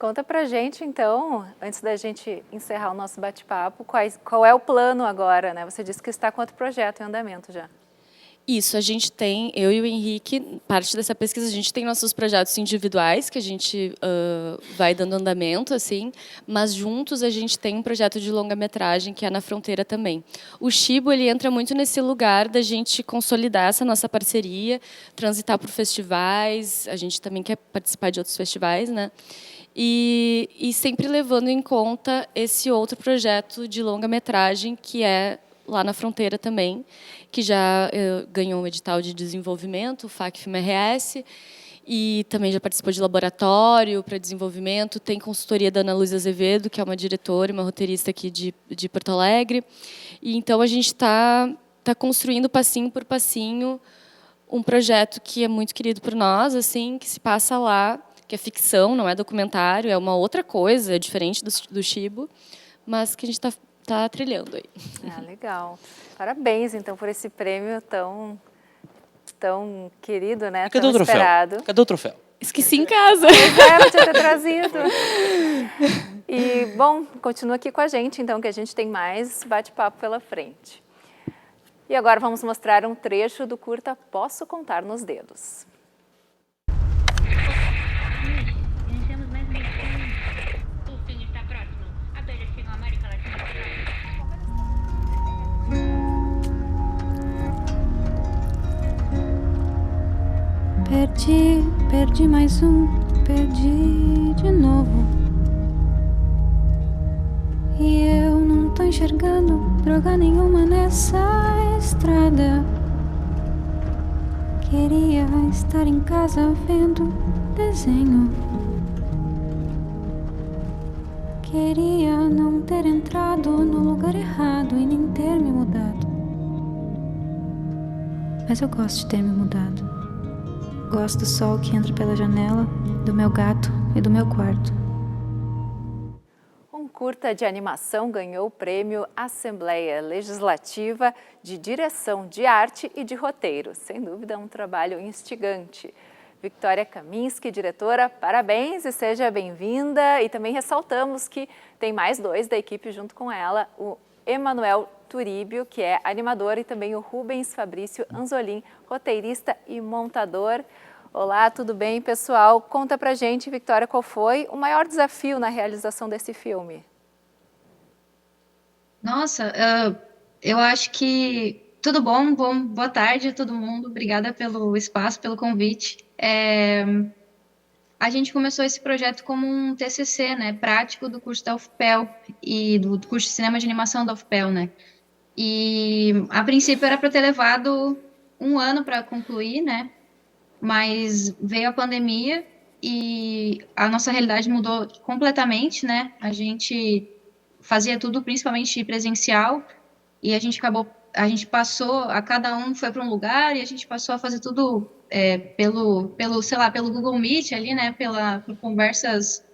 Speaker 2: Conta pra gente, então, antes da gente encerrar o nosso bate-papo, qual é o plano agora, né? Você disse que está com outro projeto em andamento já.
Speaker 12: Isso, a gente tem, eu e o Henrique, parte dessa pesquisa, a gente tem nossos projetos individuais, que a gente vai dando andamento, assim, mas juntos a gente tem um projeto de longa-metragem, que é Na Fronteira também. O Chibo, ele entra muito nesse lugar da gente consolidar essa nossa parceria, transitar por festivais, a gente também quer participar de outros festivais, né? E sempre levando em conta esse outro projeto de longa-metragem, que é lá na Fronteira também, que já ganhou um edital de desenvolvimento, o FAC-FIME-RS, e também já participou de laboratório para desenvolvimento. Tem consultoria da Ana Luísa Azevedo, que é uma diretora, uma roteirista aqui de Porto Alegre. E então a gente está construindo passinho por passinho um projeto que é muito querido por nós, assim, que se passa lá, que é ficção, não é documentário, é uma outra coisa, é diferente do Chibo, mas que a gente está trilhando aí.
Speaker 2: Ah, legal. Parabéns, então, por esse prêmio tão querido, né?
Speaker 3: Cadê
Speaker 2: tão
Speaker 3: o troféu?
Speaker 2: esperado.
Speaker 3: Cadê o troféu?
Speaker 12: Esqueci em casa.
Speaker 2: Podia ter trazido. E, bom, continua aqui com a gente, então, que a gente tem mais bate-papo pela frente. E agora vamos mostrar um trecho do curta Posso Contar nos Dedos.
Speaker 13: Perdi mais um, perdi de novo. E eu não tô enxergando droga nenhuma nessa estrada. Queria estar em casa vendo desenho. Queria não ter entrado no lugar errado e nem ter me mudado. Mas eu gosto de ter me mudado. Gosto do sol que entra pela janela, do meu gato e do meu quarto.
Speaker 2: Um curta de animação ganhou o prêmio Assembleia Legislativa de Direção de Arte e de Roteiro. Sem dúvida, um trabalho instigante. Victoria Kaminski, diretora, parabéns e seja bem-vinda. E também ressaltamos que tem mais dois da equipe junto com ela, o Emanuel Turíbio, que é animador, e também o Rubens Fabrício Anzolin, roteirista e montador. Olá, tudo bem, pessoal? Conta pra gente, Victoria, qual foi o maior desafio na realização desse filme?
Speaker 14: Nossa, eu acho que tudo bom, boa tarde a todo mundo, obrigada pelo espaço, pelo convite. A gente começou esse projeto como um TCC, né, prático do curso da UFPEL e do curso de Cinema de Animação da UFPEL, né. E a princípio era para ter levado um ano para concluir, né, mas veio a pandemia e a nossa realidade mudou completamente, né. A gente fazia tudo principalmente presencial e a gente passou, cada um foi para um lugar e a gente passou a fazer tudo pelo Google Meet ali, né, por conversas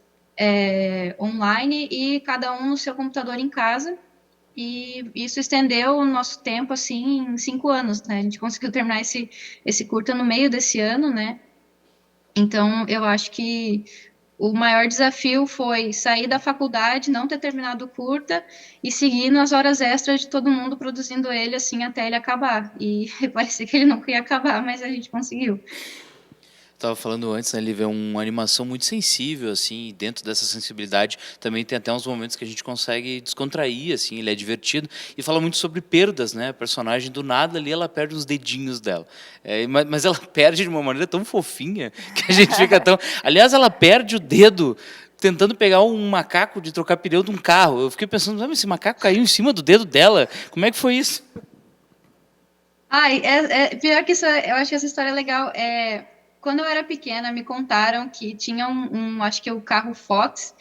Speaker 14: online e cada um no seu computador em casa. E isso estendeu o nosso tempo, assim, em 5 anos, né? A gente conseguiu terminar esse curta no meio desse ano, né? Então, eu acho que o maior desafio foi sair da faculdade, não ter terminado o curta e seguir nas horas extras de todo mundo produzindo ele, assim, até ele acabar. E parecia que ele não ia acabar, mas a gente conseguiu.
Speaker 3: Estava falando antes, né, Lívia, é uma animação muito sensível, assim, e dentro dessa sensibilidade também tem até uns momentos que a gente consegue descontrair, assim, ele é divertido, e fala muito sobre perdas, né, a personagem do nada ali, ela perde os dedinhos dela, mas ela perde de uma maneira tão fofinha, que a gente fica tão... Aliás, ela perde o dedo tentando pegar um macaco de trocar pneu de um carro. Eu fiquei pensando, mas esse macaco caiu em cima do dedo dela, como é que foi isso?
Speaker 14: Pior que isso, eu acho que essa história é legal, Quando eu era pequena, me contaram que tinha acho que o carro Fox,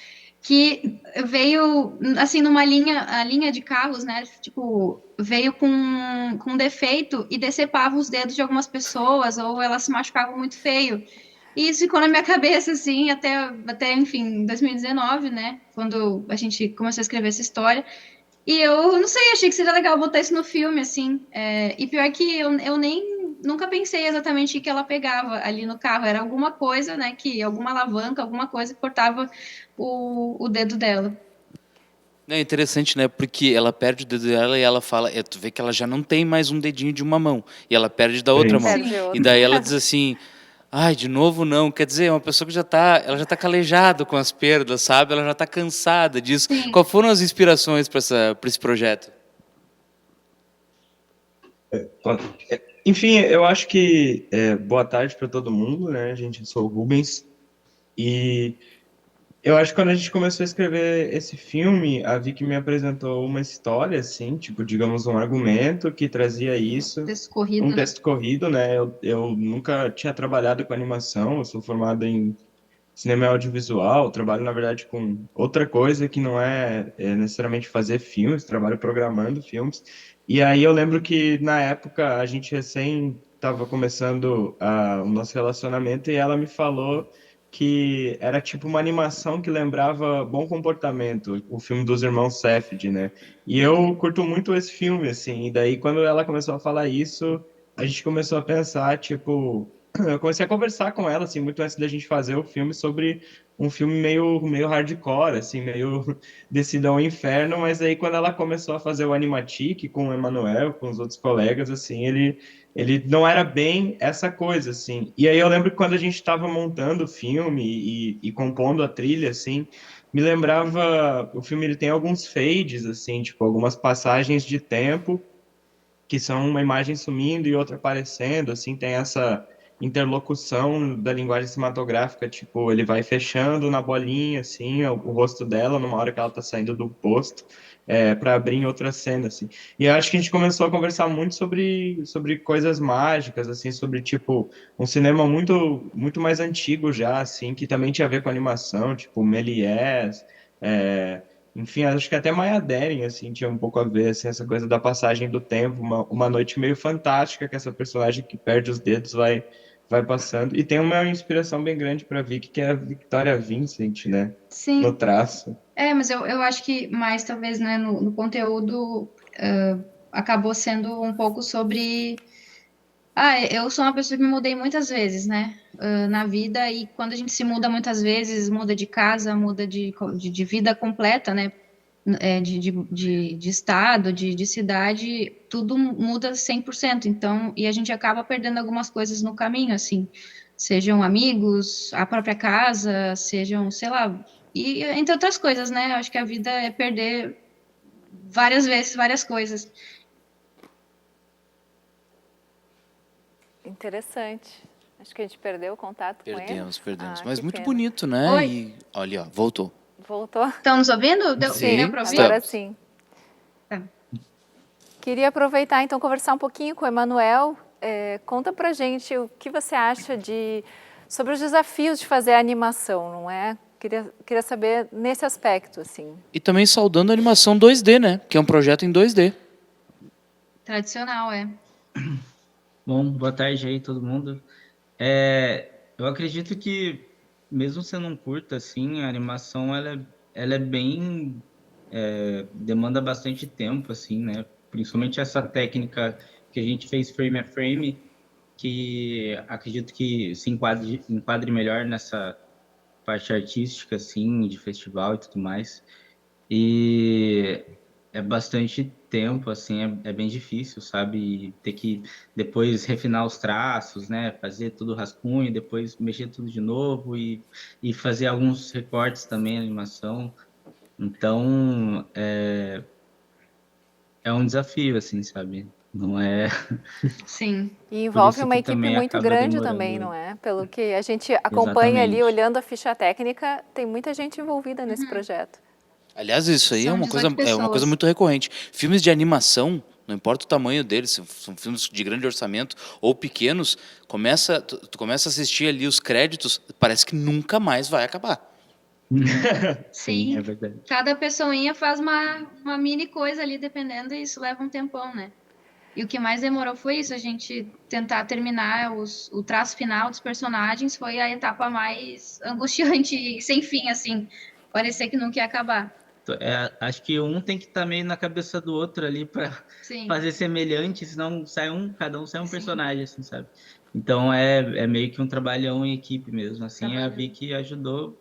Speaker 14: que veio, assim, a linha de carros, né, tipo, veio com defeito e decepava os dedos de algumas pessoas, ou elas se machucavam muito feio. E isso ficou na minha cabeça, assim, até enfim, 2019, né, quando a gente começou a escrever essa história. E eu não sei, achei que seria legal botar isso no filme, assim. E pior que eu nem nunca pensei exatamente o que ela pegava ali no carro. Era alguma coisa, né? Alguma alavanca, alguma coisa que cortava o dedo dela.
Speaker 3: É interessante, né? Porque ela perde o dedo dela e ela fala, tu vê que ela já não tem mais um dedinho de uma mão. E ela perde da outra mão. E daí ela diz assim, ai, de novo não. Quer dizer, é uma pessoa que ela já tá calejada com as perdas, sabe? Ela já tá cansada disso.
Speaker 14: Sim.
Speaker 3: Quais foram as inspirações para esse projeto?
Speaker 15: Enfim, eu acho que boa tarde para todo mundo, né, gente? Eu sou o Rubens e eu acho que quando a gente começou a escrever esse filme, a Vicky me apresentou uma história, assim, tipo, digamos, um argumento que trazia isso.
Speaker 14: Texto corrido,
Speaker 15: Um
Speaker 14: né?
Speaker 15: texto corrido, né? Eu nunca tinha trabalhado com animação, eu sou formado em cinema e audiovisual, trabalho, na verdade, com outra coisa que não é necessariamente fazer filmes, trabalho programando filmes. E aí eu lembro que, na época, a gente recém estava começando o nosso relacionamento e ela me falou que era tipo uma animação que lembrava Bom Comportamento, o filme dos irmãos Safdie, né? E eu curto muito esse filme, assim, e daí quando ela começou a falar isso, a gente começou a pensar, tipo, eu comecei a conversar com ela, assim, muito antes da gente fazer o filme, sobre um filme meio hardcore, assim, meio descido ao inferno, mas aí quando ela começou a fazer o Animatic com o Emanuel, com os outros colegas, assim, ele não era bem essa coisa, assim. E aí eu lembro que quando a gente estava montando o filme e compondo a trilha, assim, me lembrava, o filme ele tem alguns fades, assim, tipo, algumas passagens de tempo, que são uma imagem sumindo e outra aparecendo, assim, tem essa interlocução da linguagem cinematográfica, tipo, ele vai fechando na bolinha, assim, o rosto dela, numa hora que ela tá saindo do posto, para abrir em outra cena, assim. E eu acho que a gente começou a conversar muito sobre coisas mágicas, assim, sobre, tipo, um cinema muito mais antigo já, assim, que também tinha a ver com animação, tipo, Méliès, enfim, acho que até Maya Deren, assim, tinha um pouco a ver, assim, essa coisa da passagem do tempo, uma noite meio fantástica que essa personagem que perde os dedos vai passando. E tem uma inspiração bem grande para Vicky, que é a Victoria Vincent, né?
Speaker 14: Sim.
Speaker 15: No traço.
Speaker 14: Mas eu acho que mais, talvez, né, no conteúdo, acabou sendo um pouco sobre... eu sou uma pessoa que me mudei muitas vezes, né, na vida, e quando a gente se muda muitas vezes, muda de casa, muda de vida completa, né, de estado, de cidade, tudo muda 100%, então, e a gente acaba perdendo algumas coisas no caminho, assim, sejam amigos, a própria casa, sejam, sei lá, e entre outras coisas, né, eu acho que a vida é perder várias vezes, várias coisas.
Speaker 2: Interessante. Acho que a gente perdeu o contato com ele.
Speaker 3: Perdemos. Mas muito
Speaker 2: pena.
Speaker 3: bonito, né?
Speaker 14: Oi.
Speaker 3: E olha, ó, voltou.
Speaker 2: Voltou?
Speaker 14: Estão nos ouvindo?
Speaker 3: Sim,
Speaker 14: Deu para ouvir?
Speaker 2: Agora sim.
Speaker 14: Tá.
Speaker 2: Queria aproveitar, então, conversar um pouquinho com o Emanuel. Conta pra gente o que você acha sobre os desafios de fazer a animação, não é? Queria saber nesse aspecto, assim.
Speaker 3: E também saudando a animação 2D, né? Que é um projeto em 2D.
Speaker 14: Tradicional,
Speaker 16: Bom, boa tarde aí todo mundo. Eu acredito que, mesmo sendo um curta, assim, a animação ela é bem... demanda bastante tempo, assim, né? Principalmente essa técnica que a gente fez frame a frame, que acredito que se enquadre melhor nessa parte artística, assim, de festival e tudo mais. E é bastante tempo, assim, é bem difícil, sabe? E ter que depois refinar os traços, né? Fazer tudo rascunho, depois mexer tudo de novo e fazer alguns recortes também na animação. Então, é um desafio, assim, sabe? Não é...
Speaker 14: Sim.
Speaker 2: E envolve uma
Speaker 16: que
Speaker 2: equipe
Speaker 16: também
Speaker 2: muito
Speaker 16: acaba
Speaker 2: grande
Speaker 16: demorando.
Speaker 2: também, não é? Pelo que a gente acompanha ali,
Speaker 16: Exatamente.
Speaker 2: olhando a ficha técnica, tem muita gente envolvida nesse projeto.
Speaker 3: Aliás, isso aí
Speaker 14: São
Speaker 3: é uma
Speaker 14: 18
Speaker 3: coisa
Speaker 14: pessoas.
Speaker 3: muito recorrente. Filmes de animação, não importa o tamanho deles, são filmes de grande orçamento ou pequenos, tu começa a assistir ali os créditos, parece que nunca mais vai acabar.
Speaker 14: Sim,
Speaker 16: é verdade.
Speaker 14: cada pessoinha faz uma mini coisa ali, dependendo, e isso leva um tempão, né? E o que mais demorou foi isso, a gente tentar terminar o traço final dos personagens foi a etapa mais angustiante e sem fim, assim. Parecia que nunca ia acabar.
Speaker 16: Acho que um tem que estar meio na cabeça do outro ali para
Speaker 14: Sim.
Speaker 16: fazer semelhante, senão cada um sai um personagem, assim, sabe? Então é meio que um trabalhão em equipe mesmo, assim. A Vicky ajudou,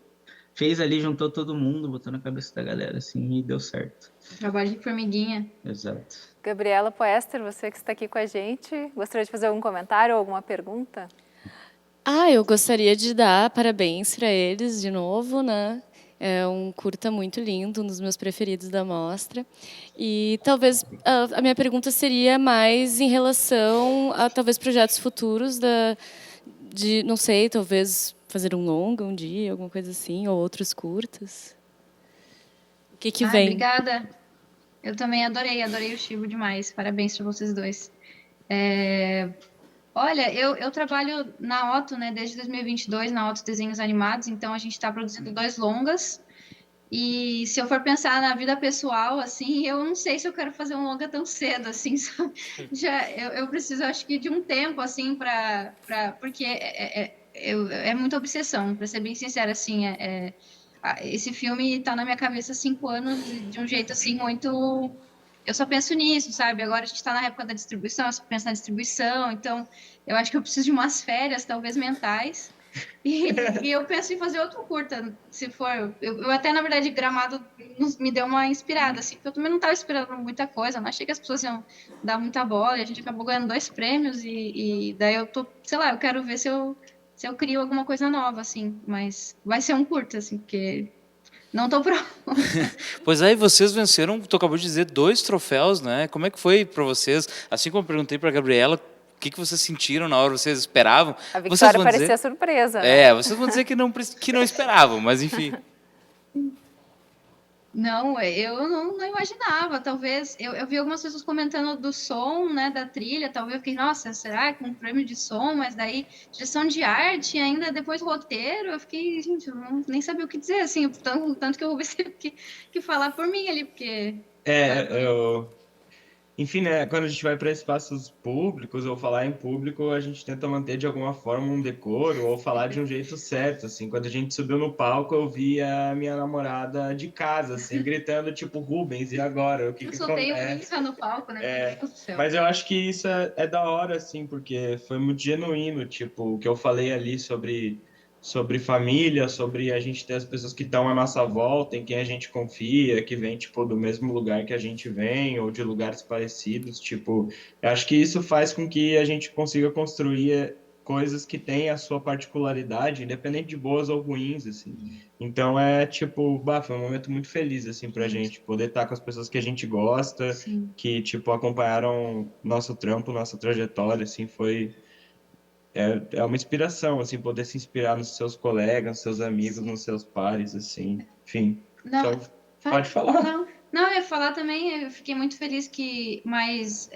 Speaker 16: fez ali, juntou todo mundo, botou na cabeça da galera, assim, e deu certo.
Speaker 14: Trabalho de formiguinha.
Speaker 16: Exato.
Speaker 2: Gabriela Poester, você que está aqui com a gente, gostaria de fazer algum comentário ou alguma pergunta?
Speaker 12: Eu gostaria de dar parabéns para eles de novo, né? É um curta muito lindo, um dos meus preferidos da mostra. E talvez a minha pergunta seria mais em relação a talvez projetos futuros não sei, talvez fazer um longa um dia, alguma coisa assim, ou outros curtas. O que vem?
Speaker 14: Obrigada. Eu também adorei o Chibo demais. Parabéns para vocês dois. Olha, eu trabalho na Otto, né, desde 2022, na Otto Desenhos Animados, então a gente está produzindo 2 longas. E se eu for pensar na vida pessoal, assim, eu não sei se eu quero fazer um longa tão cedo, assim, eu preciso, acho que, de um tempo, assim, porque é muita obsessão, para ser bem sincera, assim, esse filme está na minha cabeça há 5 anos de um jeito, assim, muito... Eu só penso nisso, sabe? Agora a gente está na época da distribuição, eu só penso na distribuição, então eu acho que eu preciso de umas férias, talvez mentais, e eu penso em fazer outro curta, se for. Eu até, na verdade, Gramado me deu uma inspirada, assim, porque eu também não estava esperando muita coisa, não achei que as pessoas iam dar muita bola, e a gente acabou ganhando 2 prêmios, e daí eu tô, sei lá, eu quero ver se eu crio alguma coisa nova, assim, mas vai ser um curta, assim, porque não tô pronta.
Speaker 3: Pois é, e vocês venceram, tu acabou de dizer, 2 troféus, né? Como é que foi para vocês? Assim como eu perguntei para a Gabriela, o que vocês sentiram na hora, vocês esperavam?
Speaker 2: A Victoria parecia surpresa, né?
Speaker 3: Vocês vão dizer que não esperavam, mas enfim.
Speaker 14: Não, eu não imaginava, talvez, eu vi algumas pessoas comentando do som, né, da trilha, talvez eu fiquei, nossa, será que um prêmio de som, mas daí direção de arte, ainda depois roteiro, eu fiquei, gente, eu nem sabia o que dizer, assim, tanto que eu vou ver se eu que falar por mim ali, porque...
Speaker 15: Enfim, né, quando a gente vai para espaços públicos ou falar em público, a gente tenta manter de alguma forma um decoro ou falar de um jeito certo, assim. Quando a gente subiu no palco, eu vi a minha namorada de casa, assim, gritando, tipo, Rubens, e agora? O que
Speaker 14: eu soltei o Insta no palco, né?
Speaker 15: Mas eu acho que isso é da hora, assim, porque foi muito genuíno, tipo, o que eu falei ali sobre família, sobre a gente ter as pessoas que estão à nossa volta, em quem a gente confia, que vem, tipo, do mesmo lugar que a gente vem, ou de lugares parecidos, tipo, eu acho que isso faz com que a gente consiga construir coisas que têm a sua particularidade, independente de boas ou ruins, assim. Então, tipo, foi um momento muito feliz, assim, pra gente, poder estar com as pessoas que a gente gosta, que, tipo, acompanharam nosso trampo, nossa trajetória, assim, foi... É uma inspiração, assim, poder se inspirar nos seus colegas, nos seus amigos, nos seus pares, assim, enfim.
Speaker 14: Não,
Speaker 15: pode falar.
Speaker 14: Não, eu ia falar também, eu fiquei muito feliz que mais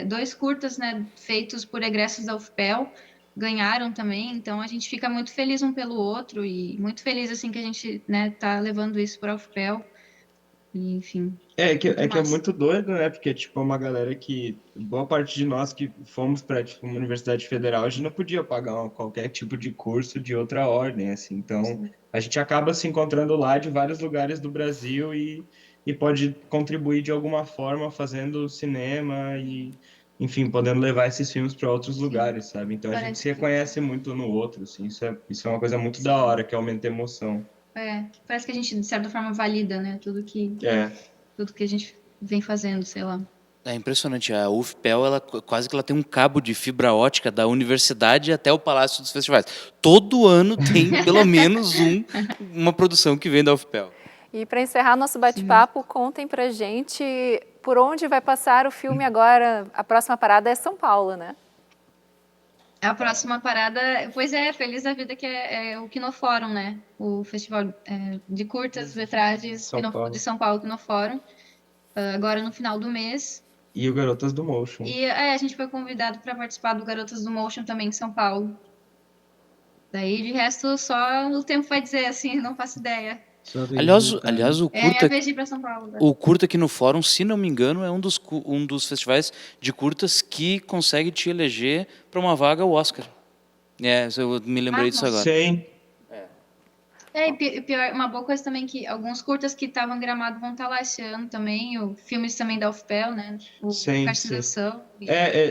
Speaker 14: 2 curtas, né, feitos por egressos da UFPEL, ganharam também, então a gente fica muito feliz um pelo outro e muito feliz, assim, que a gente, né, tá levando isso para a UFPEL. E, enfim.
Speaker 15: Que é muito doido, né? Porque, tipo, uma galera que... Boa parte de nós que fomos para, tipo, uma universidade federal, a gente não podia pagar qualquer tipo de curso de outra ordem, assim. Então, a gente acaba se encontrando lá de vários lugares do Brasil e pode contribuir de alguma forma fazendo cinema e, enfim, podendo levar esses filmes para outros lugares, sabe? Então, a gente se reconhece muito no outro, assim. Isso é uma coisa muito da hora, que aumenta a emoção.
Speaker 14: Parece que a gente, de certa forma, valida, né? Tudo que a gente vem fazendo, sei lá.
Speaker 3: É impressionante. A UFPEL, quase que ela tem um cabo de fibra ótica da universidade até o Palácio dos Festivais. Todo ano tem, pelo menos, uma produção que vem da UFPEL.
Speaker 2: E para encerrar nosso bate-papo, contem pra gente por onde vai passar o filme agora. A próxima parada é São Paulo, né?
Speaker 14: A próxima parada, pois Feliz da Vida, que é o Kinofórum, né? O festival de curtas metragens de São Paulo, Kinofórum, agora no final do mês.
Speaker 15: E o Garotas do Motion.
Speaker 14: E a gente foi convidado para participar do Garotas do Motion também em São Paulo. Daí, de resto, só o tempo vai dizer, assim, não faço ideia.
Speaker 3: Aliás, o
Speaker 14: É a minha
Speaker 3: curta,
Speaker 14: vez de ir pra São Paulo. Né?
Speaker 3: o curta aqui no Fórum, se não me engano, é um dos festivais de curtas que consegue te eleger para uma vaga ao Oscar. Eu me lembrei disso agora.
Speaker 15: Sim.
Speaker 14: E pior, uma boa coisa também que alguns curtas que estavam em Gramado vão estar lá esse ano também, filmes também da UFPEL, né?
Speaker 15: Sim,
Speaker 14: Cartelização.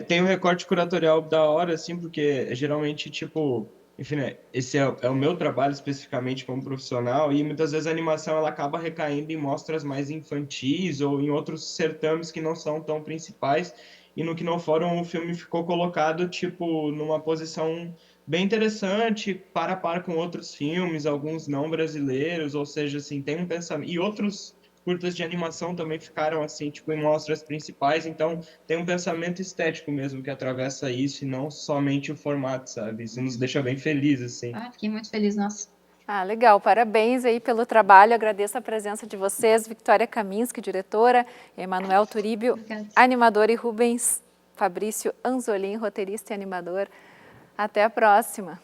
Speaker 15: Tem um recorte curatorial da hora, assim, porque geralmente, tipo, enfim, né, esse é o meu trabalho especificamente como profissional, e muitas vezes a animação ela acaba recaindo em mostras mais infantis ou em outros certames que não são tão principais, e no Kino Fórum o filme ficou colocado, tipo, numa posição bem interessante, para a par com outros filmes, alguns não brasileiros, ou seja, assim, tem um pensamento... E outros curtas de animação também ficaram, assim, tipo, em mostras principais, então tem um pensamento estético mesmo que atravessa isso, e não somente o formato, sabe? Isso nos deixa bem felizes, assim.
Speaker 14: Fiquei muito feliz, nossa.
Speaker 2: Legal, parabéns aí pelo trabalho, agradeço a presença de vocês, Victoria Kaminski, diretora, Emanuel Turíbio, animador, e Rubens Fabrício Anzolin, roteirista e animador. Até a próxima.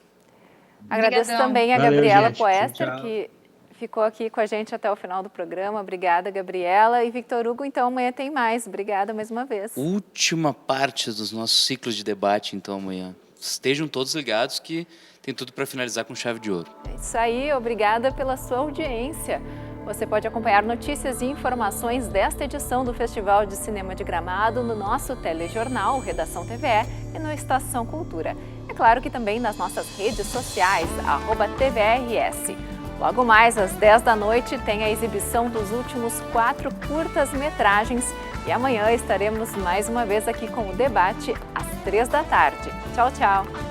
Speaker 2: Agradeço também a Gabriela Poester, que ficou aqui com a gente até o final do programa. Obrigada, Gabriela. E Victor Hugo, então amanhã tem mais. Obrigada mais uma vez.
Speaker 3: Última parte dos nossos ciclos de debate, então, amanhã. Estejam todos ligados que tem tudo para finalizar com chave de ouro.
Speaker 2: É isso aí, obrigada pela sua audiência. Você pode acompanhar notícias e informações desta edição do Festival de Cinema de Gramado no nosso telejornal Redação TVE e no Estação Cultura. É claro que também nas nossas redes sociais, @TVRS. Logo mais, às 10 da noite, tem a exibição dos últimos 4 curtas-metragens e amanhã estaremos mais uma vez aqui com o debate às 3 da tarde. Tchau, tchau!